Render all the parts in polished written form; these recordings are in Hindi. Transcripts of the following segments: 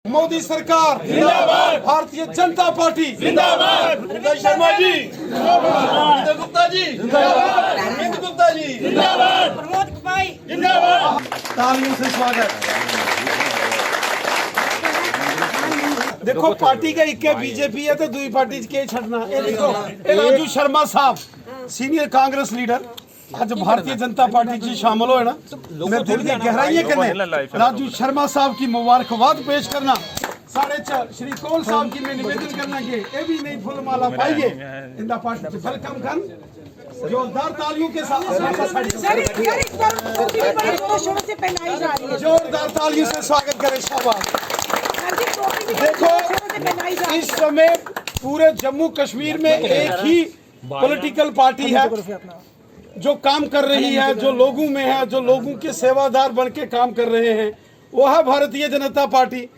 मोदी सरकार जिंदाबाद, भारतीय जनता पार्टी जिंदाबाद, शर्मा जी जिंदाबाद, गुप्ता जी जिंदाबाद, अरविंद गुप्ता जी जिंदाबाद, प्रमोद भाई जिंदाबाद। तालियों से स्वागत। देखो पार्टी का इक्के बीजेपी है तो दुई पार्टी के छड़ना। ये देखो ये राजू शर्मा साहब सीनियर कांग्रेस लीडर आज भारतीय जनता पार्टी से शामिल हो है ना, मैं दिल की गहराई करने राजू शर्मा साहब की मुबारकबाद पेश करना। साढ़े चार श्री कौल साहब की मैं निवेदन करना के ये भी नहीं फुल माला पाइए इंदा पार्टी वेलकम कर जोरदार तालियों के साथ जोरदार तालियों से स्वागत करें। शाबाश। देखो इस समय पूरे जम्मू कश्मीर में एक ही पॉलिटिकल पार्टी है जो काम कर रही है, जो लोगों में है, जो लोगों के सेवादार बन के काम कर रहे हैं, वो है भारतीय जनता पार्टी।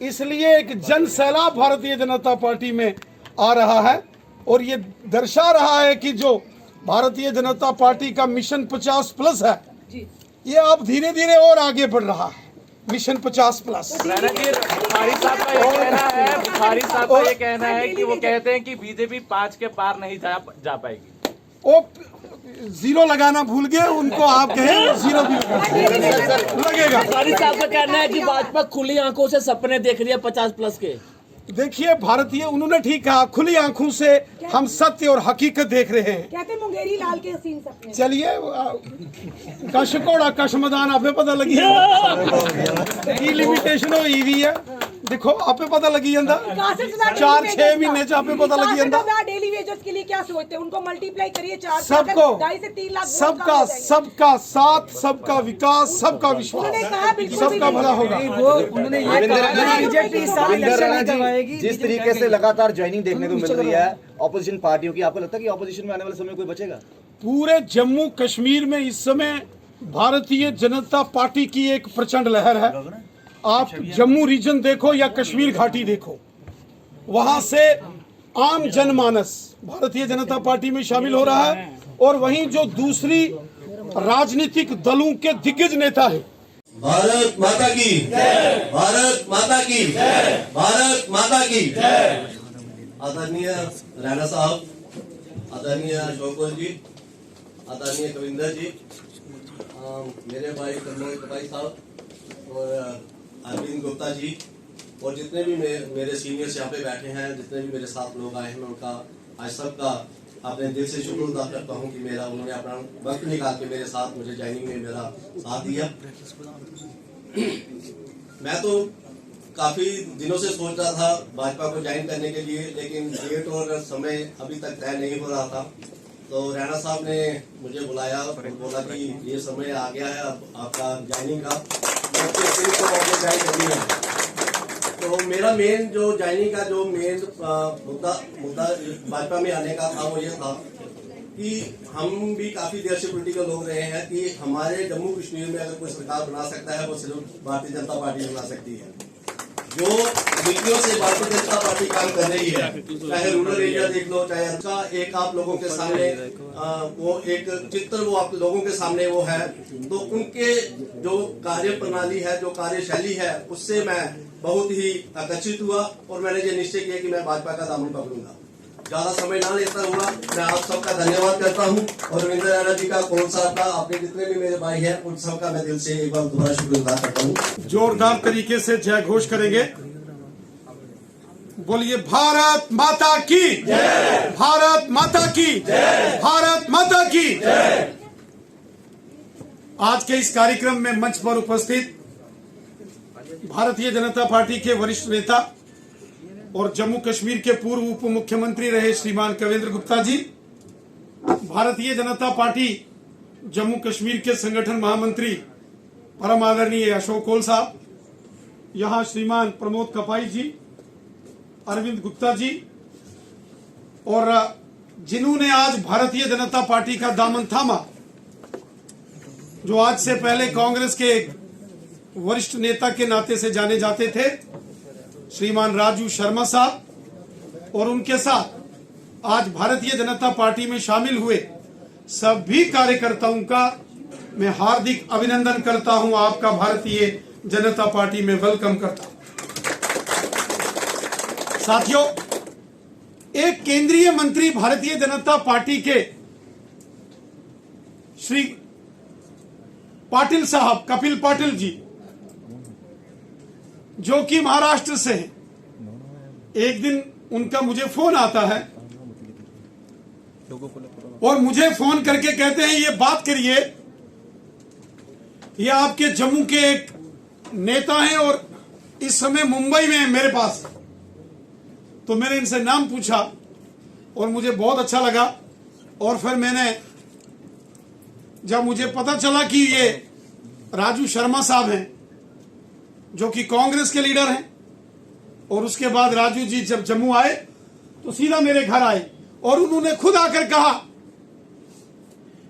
इसलिए एक जन सैलाब भारतीय जनता पार्टी में आ रहा है और ये दर्शा रहा है कि जो भारतीय जनता पार्टी का मिशन 50+ है ये अब धीरे धीरे और आगे बढ़ रहा है। मिशन 50+। बुखारी साहब का ये कहना है, बुखारी साहब का ये कहना है कि वो कहते हैं कि बीजेपी 5 के पार नहीं जा पाएगी। वो जीरो लगाना भूल गए, उनको आप कहें जीरो भी लगेगा। बुखारी साहब का कहना है कि भाजपा खुली आंखों से सपने देख रही है 50+ के। देखिए भारतीय उन्होंने ठीक कहा, खुली आंखों से हम सत्य और हकीकत देख रहे हैं। कहते मुंगेरी लाल के हसीन सपने। चलिए कशकोड़ा कशमदान आपे पता लगी है लिमिटेशन हुई हुई है। देखो आपे पता लगी ਜਾਂਦਾ 4-6 महीने च आपे पता लगी ਜਾਂਦਾ। डेली वेजेस के लिए क्या सोचते हैं? उनको मल्टीप्लाई करिए 4 सबको 2.5 से 3 लाख सबका सबका साथ, सबका विकास, सबका विश्वास, सबका भला होगा। उन्होंने ये कहा बीजेपी साल इलेक्शन नहीं करवाएगी। जिस तरीके से लगातार ज्वाइनिंग देखने को मिल रही है ऑपोजिशन पार्टियों की, आपको लगता है कि ऑपोजिशन में आने वाले समय कोई बचेगा? पूरे जम्मू कश्मीर में इस समय भारतीय जनता पार्टी की एक प्रचंड लहर है। आप जम्मू रीजन देखो या कश्मीर घाटी देखो, वहां से आम जनमानस भारतीय जनता पार्टी में शामिल हो रहा है और वहीं जो दूसरी राजनीतिक दलों के दिग्गज नेता है। भारत माता की जय, भारत माता की जय, भारत माता की जय। आदरणीय राणा साहब, आदरणीय अशोक जी, आदरणीय कविंदर जी, मेरे भाई प्रमोद भाई साहब और अरविंद गुप्ता जी और जितने भी मेरे सीनियर्स यहाँ पे बैठे हैं, जितने भी मेरे साथ लोग आए हैं, मैं उनका आज सबका अपने दिल से शुक्र अदा करता हूँ कि मेरा उन्होंने अपना वक्त निकाल के मेरे साथ मुझे ज्वाइनिंग में मेरा साथ दिया। मैं तो काफी दिनों से सोच रहा था भाजपा को ज्वाइन करने के लिए, लेकिन डेट और समय अभी तक तय नहीं हो रहा था। तो राणा साहब ने मुझे बुलाया और बोला कि ये समय आ गया है अब आपका ज्वाइनिंग का, ज्वाइन करनी है। तो मेरा मेन जो ज्वाइनिंग का जो मेन मुद्दा भाजपा में आने का था वो ये था कि हम भी काफी देर से पॉलिटिकल लोग रहे हैं कि हमारे जम्मू कश्मीर में अगर कोई सरकार बना सकता है वो सिर्फ भारतीय जनता पार्टी बना सकती है। जो नीतियों से भारतीय जनता पार्टी काम कर रही है, चाहे रूरल एरिया देख लो, चाहे अच्छा एक आप लोगों के सामने वो एक चित्र वो आप लोगों के सामने वो है, तो उनके जो कार्य प्रणाली है, जो कार्यशैली है, उससे मैं बहुत ही आकर्षित हुआ और मैंने ये निश्चय किया कि मैं भाजपा का दामन पकड़ूंगा। ज्यादा समय ना लेता हुआ मैं आप सबका धन्यवाद करता हूं और रविंद्र राणा जी का, कौन साहब का, आपके जितने भी मेरे भाई हैं उन सबका मैं दिल से एक बार दोबारा शुक्र अदा करता हूं। जोरदार तरीके से जय घोष करेंगे। बोलिए भारत माता की जय, भारत माता की जय, भारत माता की जय। आज के इस कार्यक्रम में मंच पर उपस्थित भारतीय जनता पार्टी के वरिष्ठ नेता और जम्मू कश्मीर के पूर्व उप मुख्यमंत्री रहे श्रीमान कविंद्र गुप्ता जी, भारतीय जनता पार्टी जम्मू कश्मीर के संगठन महामंत्री परम आदरणीय अशोक कौल साहब, यहाँ श्रीमान प्रमोद कपाई जी, अरविंद गुप्ता जी और जिन्होंने आज भारतीय जनता पार्टी का दामन थामा, जो आज से पहले कांग्रेस के वरिष्ठ नेता के नाते से जाने जाते थे, श्रीमान राजू शर्मा साहब, और उनके साथ आज भारतीय जनता पार्टी में शामिल हुए सभी कार्यकर्ताओं का मैं हार्दिक अभिनंदन करता हूं, आपका भारतीय जनता पार्टी में वेलकम करता हूं। साथियों, एक केंद्रीय मंत्री भारतीय जनता पार्टी के श्री पाटिल साहब, कपिल पाटिल जी, जो कि महाराष्ट्र से हैं, एक दिन उनका मुझे फोन आता है और मुझे फोन करके कहते हैं ये बात करिए, ये आपके जम्मू के एक नेता हैं और इस समय मुंबई में है मेरे पास। तो मैंने इनसे नाम पूछा और मुझे बहुत अच्छा लगा। और फिर मैंने, जब मुझे पता चला कि ये राजू शर्मा साहब हैं जो कि कांग्रेस के लीडर हैं, और उसके बाद राजू जी जब जम्मू आए तो सीधा मेरे घर आए और उन्होंने खुद आकर कहा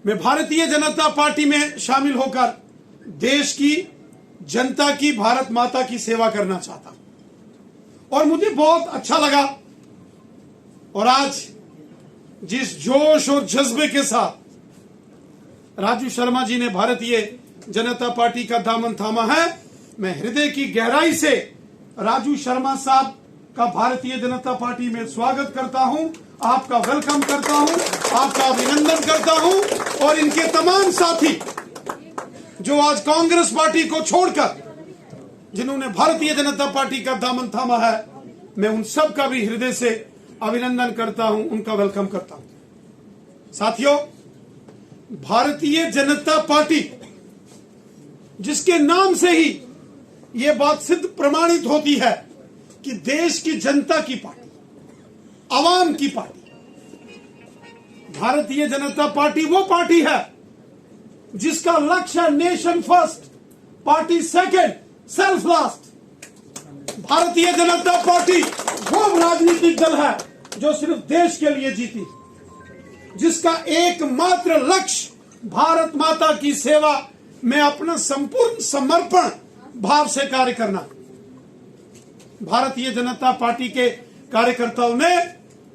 मैं भारतीय जनता पार्टी में शामिल होकर देश की जनता की, भारत माता की सेवा करना चाहता हूं। और मुझे बहुत अच्छा लगा। और आज जिस जोश और जज्बे के साथ राजू शर्मा जी ने भारतीय जनता पार्टी का दामन थामा है, मैं हृदय की गहराई से राजू शर्मा साहब का भारतीय जनता पार्टी में स्वागत करता हूं, आपका वेलकम करता हूं, आपका अभिनंदन करता हूं। और इनके तमाम साथी जो आज कांग्रेस पार्टी को छोड़कर जिन्होंने भारतीय जनता पार्टी का दामन थामा है, मैं उन सब का भी हृदय से अभिनंदन करता हूं, उनका वेलकम करता हूं। साथियों, भारतीय जनता पार्टी जिसके नाम से ही यह बात सिद्ध प्रमाणित होती है कि देश की जनता की पार्टी, आवाम की पार्टी। भारतीय जनता पार्टी वो पार्टी है जिसका लक्ष्य nation first, party second, self last. Bharatiya Janata party वो राजनीतिक दल है जो सिर्फ देश के लिए जीती, जिसका एकमात्र लक्ष्य भारत माता की सेवा में अपना संपूर्ण समर्पण भाव से कार्य करना। भारतीय जनता पार्टी के कार्यकर्ताओं ने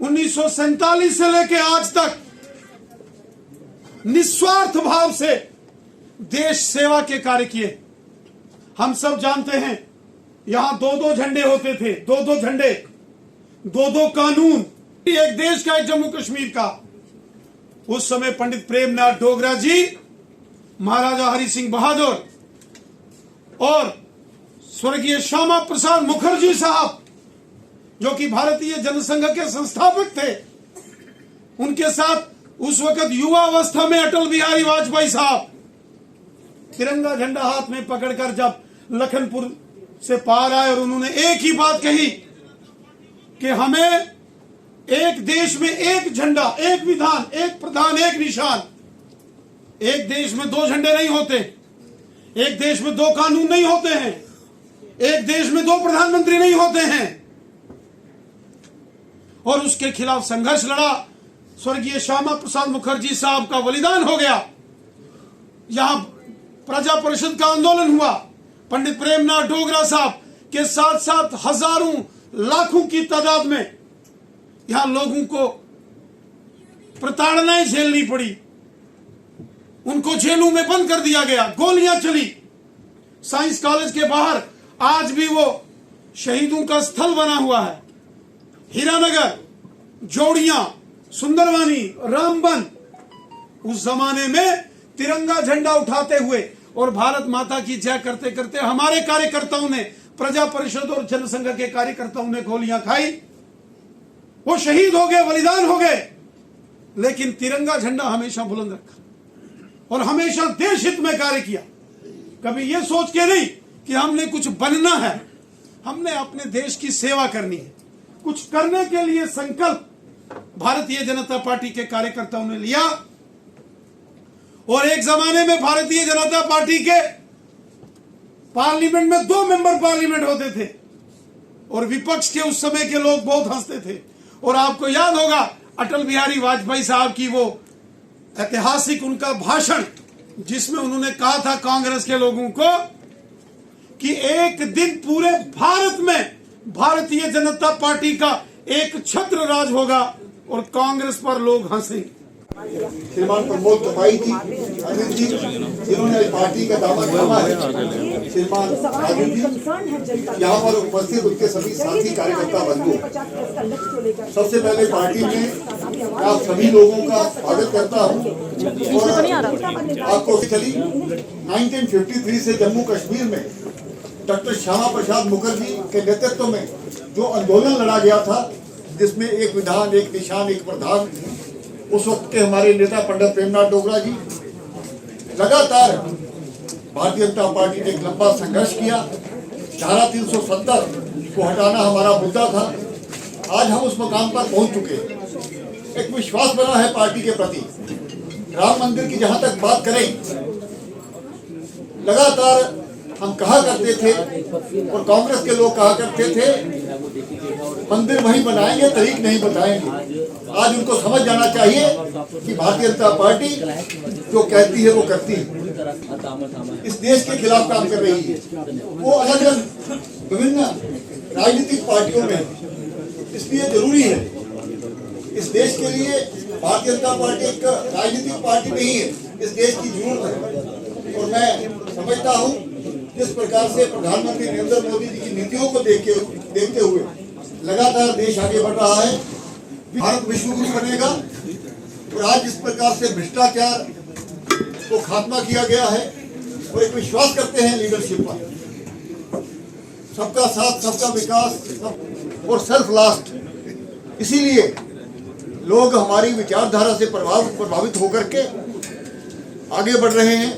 1947 से लेकर आज तक निस्वार्थ भाव से देश सेवा के कार्य किए। हम सब जानते हैं यहां 2-2 झंडे होते थे, 2-2 झंडे, 2-2 कानून, एक देश का, एक जम्मू कश्मीर का। उस समय पंडित प्रेमनाथ डोगरा जी, महाराजा हरि सिंह बहादुर और स्वर्गीय श्यामा प्रसाद मुखर्जी साहब जो कि भारतीय जनसंघ के संस्थापक थे, उनके साथ उस वक्त युवा अवस्था में अटल बिहारी वाजपेयी साहब तिरंगा झंडा हाथ में पकड़कर जब लखनपुर से पार आए और उन्होंने एक ही बात कही कि हमें एक देश में एक झंडा, एक विधान, एक प्रधान, एक निशान। एक देश में 2 झंडे नहीं होते, एक देश में 2 कानून नहीं होते हैं, एक देश में 2 प्रधानमंत्री नहीं होते हैं। और उसके खिलाफ संघर्ष लड़ा। स्वर्गीय श्यामा प्रसाद मुखर्जी साहब का बलिदान हो गया। यहां प्रजा परिषद का आंदोलन हुआ। पंडित प्रेमनाथ डोगरा साहब के साथ साथ हजारों लाखों की तादाद में यहां लोगों को प्रताड़नाएं झेलनी पड़ी, उनको जेलों में बंद कर दिया गया, गोलियां चली। साइंस कॉलेज के बाहर आज भी वो शहीदों का स्थल बना हुआ है। हीरानगर, जोड़ियां, सुंदरवानी, रामबन, उस जमाने में तिरंगा झंडा उठाते हुए और भारत माता की जय करते करते हमारे कार्यकर्ताओं ने, प्रजा परिषद और जनसंघ के कार्यकर्ताओं ने गोलियां खाई। वो शहीद हो गए, बलिदान हो गए, लेकिन तिरंगा झंडा हमेशा बुलंद रखा और हमेशा देश हित में कार्य किया। कभी ये सोच के नहीं कि हमने कुछ बनना है, हमने अपने देश की सेवा करनी है। कुछ करने के लिए संकल्प भारतीय जनता पार्टी के कार्यकर्ताओं ने लिया। और एक जमाने में भारतीय जनता पार्टी के पार्लियामेंट में 2 मेंबर पार्लियामेंट होते थे और विपक्ष के उस समय के लोग बहुत हंसते थे। और आपको याद होगा अटल बिहारी वाजपेयी साहब की वो ऐतिहासिक उनका भाषण, जिसमें उन्होंने कहा था कांग्रेस के लोगों को कि एक दिन पूरे भारत में भारतीय जनता पार्टी का एक छत्र राज होगा और कांग्रेस पर लोग हंसेंगे। श्रीमान प्रमोद त्रिपाठी जी, अनिल जी, जिन्होंने पार्टी का दामन थामा है, श्रीमान राजू जी, यहाँ पर उपस्थित उनके सभी साथी कार्यकर्ता बंधु, सबसे पहले पार्टी में आप सभी लोगों का स्वागत करता हूँ। और आपको चली 1953 से जम्मू कश्मीर में डॉक्टर श्यामा प्रसाद मुखर्जी के नेतृत्व में जो आंदोलन लड़ा गया था, जिसमें एक विधान, एक निशान, एक प्रधान, उस वक्त के हमारे नेता पंडित प्रेमनाथ डोगरा जी, लगातार भारतीय जनता पार्टी ने एक लंबा संघर्ष किया। धारा 370 को हटाना हमारा मुद्दा था। आज हम उस मकाम पर पहुंच चुके हैं। एक विश्वास बना है पार्टी के प्रति। राम मंदिर की जहां तक बात करें, लगातार हम कहा करते थे और कांग्रेस के लोग कहा करते थे, मंदिर वहीं बनाएंगे, तरीक नहीं बताएंगे। आज उनको समझ जाना चाहिए कि भारतीय जनता पार्टी जो कहती है वो करती है, इस देश के खिलाफ काम कर रही है। वो अलग अलग विभिन्न राजनीतिक पार्टियों में, इसलिए जरूरी है, इस देश के लिए भारतीय जनता पार्टी एक राजनीतिक पार्टी नहीं है, इस देश की जरूरत है। और मैं समझता हूँ जिस प्रकार से प्रधानमंत्री नरेंद्र मोदी जी की नीतियों को देखते हुए लगातार देश आगे बढ़ रहा है। भारत विश्व गुरु बनेगा। और आज जिस प्रकार से भ्रष्टाचार को खात्मा किया गया है और एक विश्वास करते हैं लीडरशिप पर, सबका साथ, सबका विकास और सेल्फ लास्ट। इसीलिए लोग हमारी विचारधारा से प्रभावित होकर के आगे बढ़ रहे हैं।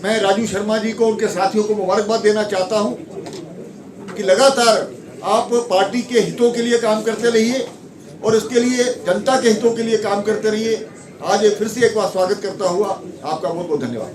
मैं राजू शर्मा जी को, उनके साथियों को मुबारकबाद देना चाहता हूं कि लगातार आप पार्टी के हितों के लिए काम करते रहिए और इसके लिए जनता के हितों के लिए काम करते रहिए। आज फिर से एक बार स्वागत करता हुआ आपका बहुत बहुत धन्यवाद।